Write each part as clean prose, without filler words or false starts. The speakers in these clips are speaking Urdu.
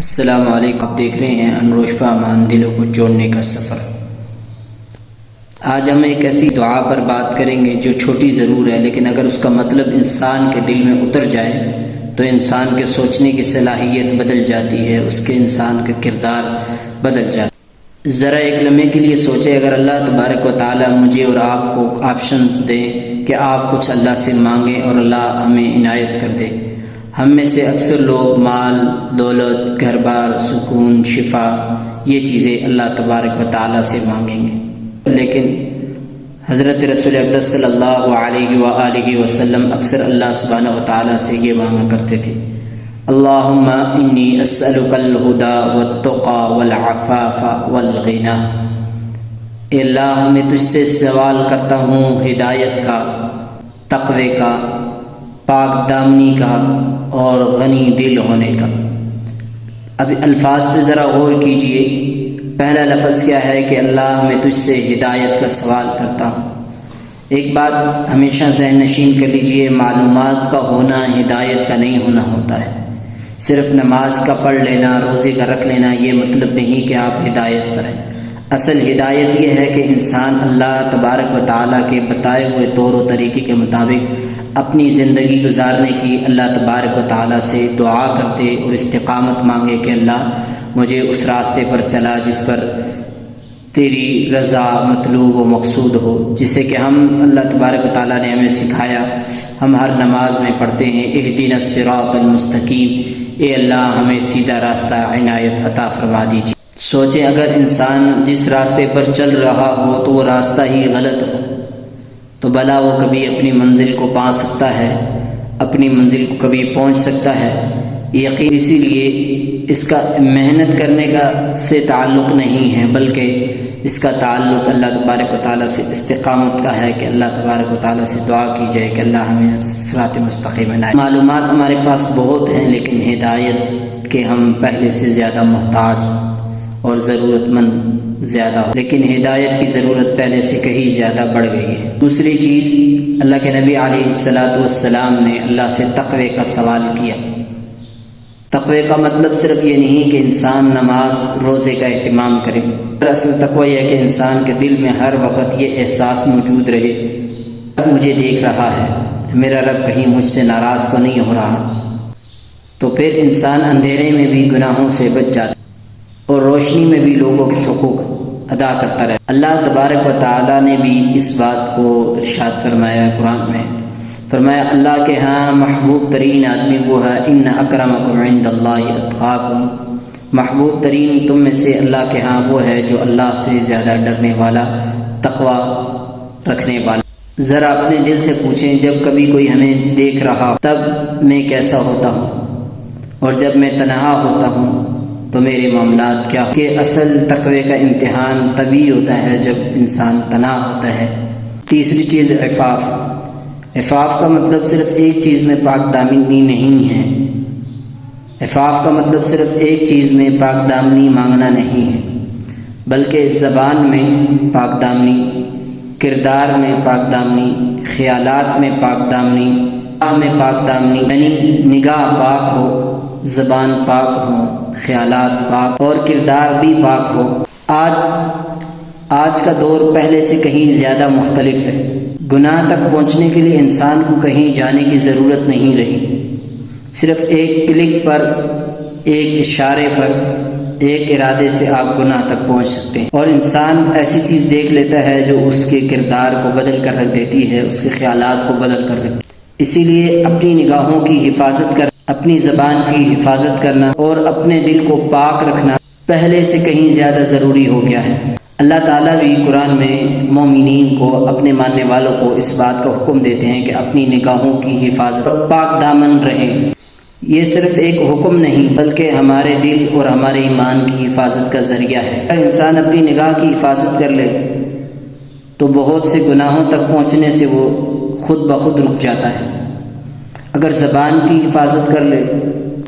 السلام علیکم، آپ دیکھ رہے ہیں انروشفہ امان دلوں کو جوڑنے کا سفر۔ آج ہم ایک ایسی دعا پر بات کریں گے جو چھوٹی ضرور ہے، لیکن اگر اس کا مطلب انسان کے دل میں اتر جائے تو انسان کے سوچنے کی صلاحیت بدل جاتی ہے، اس کے انسان کا کردار بدل جاتا ہے۔ ذرا ایک لمحے کے لیے سوچے، اگر اللہ تبارک و تعالیٰ مجھے اور آپ کو آپشنز دیں کہ آپ کچھ اللہ سے مانگیں اور اللہ ہمیں عنایت کر دے۔ ہم میں سے اکثر لوگ مال، دولت، گھر بار، سکون، شفا، یہ چیزیں اللہ تبارک و تعالیٰ سے مانگیں گے، لیکن حضرت رسول اقدس صلی اللہ علیہ وآلہ وسلم اکثر اللہ سبحانہ و تعالیٰ سے یہ مانگا کرتے تھے: اللہم انی اسألک الہدی والتقی والعفاف والغنی۔ اے اللہ، میں تجھ سے سوال کرتا ہوں ہدایت کا، تقوی کا، پاک دامنی کا اور غنی دل ہونے کا۔ اب الفاظ پہ ذرا غور کیجئے۔ پہلا لفظ کیا ہے کہ اللہ، میں تجھ سے ہدایت کا سوال کرتا ہوں۔ ایک بات ہمیشہ ذہن نشین کر لیجئے، معلومات کا ہونا ہدایت کا نہیں ہونا ہوتا ہے۔ صرف نماز کا پڑھ لینا، روزے کا رکھ لینا، یہ مطلب نہیں کہ آپ ہدایت پر ہیں۔ اصل ہدایت یہ ہے کہ انسان اللہ تبارک و تعالیٰ کے بتائے ہوئے طور و طریقے کے مطابق اپنی زندگی گزارنے کی اللہ تبارک و تعالیٰ سے دعا کرتے اور استقامت مانگے کہ اللہ مجھے اس راستے پر چلا جس پر تیری رضا مطلوب و مقصود ہو، جسے کہ ہم اللہ تبارک و تعالیٰ نے ہمیں سکھایا، ہم ہر نماز میں پڑھتے ہیں اہدنا الصراط المستقیم، اے اللہ ہمیں سیدھا راستہ عنایت عطا فرما دیجیے۔ سوچیں، اگر انسان جس راستے پر چل رہا ہو تو وہ راستہ ہی غلط ہو تو بھلا وہ کبھی اپنی منزل کو پا سکتا ہے، اپنی منزل کو کبھی پہنچ سکتا ہے؟ یقین اسی لیے اس کا محنت کرنے کا سے تعلق نہیں ہے، بلکہ اس کا تعلق اللہ تبارک و تعالیٰ سے استقامت کا ہے کہ اللہ تبارک و تعالیٰ سے دعا کی جائے کہ اللہ ہمیں صراط مستقیم بنائے۔ معلومات ہمارے پاس بہت ہیں، لیکن ہدایت کے ہم پہلے سے زیادہ محتاج اور ضرورت مند زیادہ ہو، لیکن ہدایت کی ضرورت پہلے سے کہیں زیادہ بڑھ گئی ہے۔ دوسری چیز، اللہ کے نبی علیہ السلام نے اللہ سے تقوی کا سوال کیا۔ تقوی کا مطلب صرف یہ نہیں کہ انسان نماز روزے کا اہتمام کرے، اصل تقوی یہ کہ انسان کے دل میں ہر وقت یہ احساس موجود رہے، مجھے دیکھ رہا ہے، میرا رب کہیں مجھ سے ناراض تو نہیں ہو رہا۔ تو پھر انسان اندھیرے میں بھی گناہوں سے بچ جاتا اور روشنی میں بھی لوگوں کے حقوق ادا کرتا رہتا۔ اللہ تبارک و تعالیٰ نے بھی اس بات کو ارشاد فرمایا قرآن میں، فرمایا اللہ کے ہاں محبوب ترین آدمی وہ ہے، ان اکرمکم عند اللہ اتقاکم، محبوب ترین تم میں سے اللہ کے ہاں وہ ہے جو اللہ سے زیادہ ڈرنے والا، تقوی رکھنے والا۔ ذرا اپنے دل سے پوچھیں، جب کبھی کوئی ہمیں دیکھ رہا تب میں کیسا ہوتا ہوں، اور جب میں تنہا ہوتا ہوں تو میرے معاملات کیا؟ کہ اصل تقوی کا امتحان تبھی ہوتا ہے جب انسان تنہا ہوتا ہے۔ تیسری چیز، عفاف۔ عفاف کا مطلب صرف ایک چیز میں پاک دامنی نہیں ہے، عفاف کا مطلب صرف ایک چیز میں پاک دامنی مانگنا نہیں ہے، بلکہ زبان میں پاک دامنی، کردار میں پاک دامنی، خیالات میں پاک دامنی، نگاہ میں پاک دامنی، یعنی نگاہ پاک ہو، زبان پاک ہو، خیالات پاک اور کردار بھی پاک ہو۔ آج کا دور پہلے سے کہیں زیادہ مختلف ہے۔ گناہ تک پہنچنے کے لیے انسان کو کہیں جانے کی ضرورت نہیں رہی، صرف ایک کلک پر، ایک اشارے پر، ایک ارادے سے آپ گناہ تک پہنچ سکتے ہیں۔ اور انسان ایسی چیز دیکھ لیتا ہے جو اس کے کردار کو بدل کر رکھ دیتی ہے، اس کے خیالات کو بدل کر رکھ دیتی ہے۔ اسی لیے اپنی نگاہوں کی حفاظت کرنا، اپنی زبان کی حفاظت کرنا اور اپنے دل کو پاک رکھنا پہلے سے کہیں زیادہ ضروری ہو گیا ہے۔ اللہ تعالیٰ بھی قرآن میں مومنین کو، اپنے ماننے والوں کو اس بات کا حکم دیتے ہیں کہ اپنی نگاہوں کی حفاظت اور پاک دامن رہیں۔ یہ صرف ایک حکم نہیں بلکہ ہمارے دل اور ہمارے ایمان کی حفاظت کا ذریعہ ہے۔ اگر انسان اپنی نگاہ کی حفاظت کر لے تو بہت سے گناہوں تک پہنچنے سے وہ خود بخود رک جاتا ہے۔ اگر زبان کی حفاظت کر لے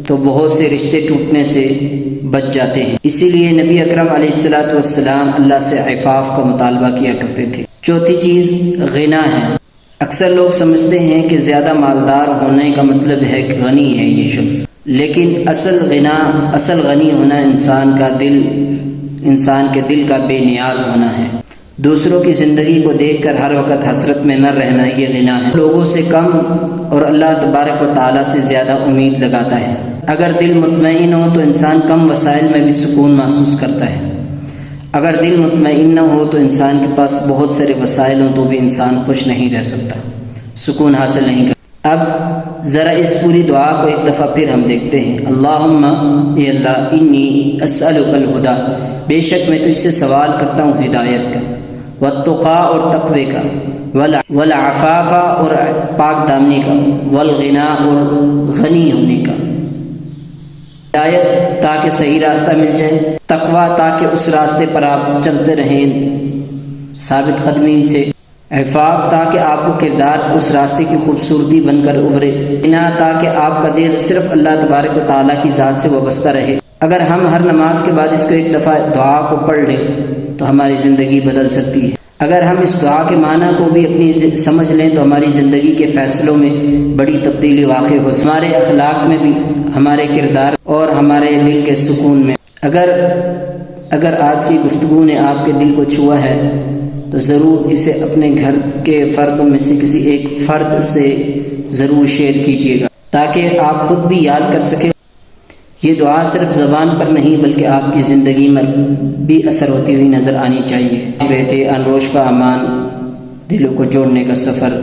تو بہت سے رشتے ٹوٹنے سے بچ جاتے ہیں۔ اسی لیے نبی اکرم علیہ السلام اللہ سے عفاف کا مطالبہ کیا کرتے تھے۔ چوتھی چیز غنا ہے۔ اکثر لوگ سمجھتے ہیں کہ زیادہ مالدار ہونے کا مطلب ہے کہ غنی ہے یہ شخص، لیکن اصل غنی ہونا انسان کے دل کا بے نیاز ہونا ہے۔ دوسروں کی زندگی کو دیکھ کر ہر وقت حسرت میں نہ رہنا یہ غنا ہے۔ لوگوں سے کم اور اللہ تبارک و تعالیٰ سے زیادہ امید لگاتا ہے۔ اگر دل مطمئن ہو تو انسان کم وسائل میں بھی سکون محسوس کرتا ہے۔ اگر دل مطمئن نہ ہو تو انسان کے پاس بہت سارے وسائل ہوں تو بھی انسان خوش نہیں رہ سکتا، سکون حاصل نہیں کرتا۔ اب ذرا اس پوری دعا کو ایک دفعہ پھر ہم دیکھتے ہیں۔ اللہم، اے اللہ، انی اسألک الہدی، بے شک میں تجھ سے سوال کرتا ہوں ہدایت کا، والتقی اور تقوی کا، والعفاف اور پاک دامنی کا، والغنا اور غنی ہونے کا، ہدایت تاکہ صحیح راستہ مل جائے، تقوی تاکہ اس راستے پر آپ چلتے رہیں ثابت قدمی سے، عفاف تاکہ آپ کو کردار اس راستے کی خوبصورتی بن کر ابھرے، غنا تاکہ آپ کا دل صرف اللہ تبارک و تعالیٰ کی ذات سے وابستہ رہے۔ اگر ہم ہر نماز کے بعد اس کو ایک دفعہ دعا کو پڑھ لیں تو ہماری زندگی بدل سکتی ہے۔ اگر ہم اس دعا کے معنی کو بھی اپنی سمجھ لیں تو ہماری زندگی کے فیصلوں میں بڑی تبدیلی واقع ہو، ہمارے اخلاق میں بھی، ہمارے کردار اور ہمارے دل کے سکون میں۔ اگر آج کی گفتگو نے آپ کے دل کو چھوا ہے تو ضرور اسے اپنے گھر کے فردوں میں سے کسی ایک فرد سے ضرور شیئر کیجیے گا تاکہ آپ خود بھی یاد کر سکیں۔ یہ دعا صرف زبان پر نہیں بلکہ آپ کی زندگی میں بھی اثر ہوتی ہوئی نظر آنی چاہیے۔ رہتے انروش و امان دلوں کو جوڑنے کا سفر،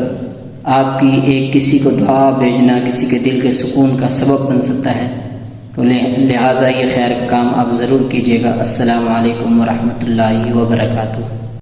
آپ کی ایک کسی کو دعا بھیجنا کسی کے دل کے سکون کا سبب بن سکتا ہے، تو لہٰذا یہ خیر کا کام آپ ضرور کیجیے گا۔ السلام علیکم ورحمۃ اللہ وبرکاتہ۔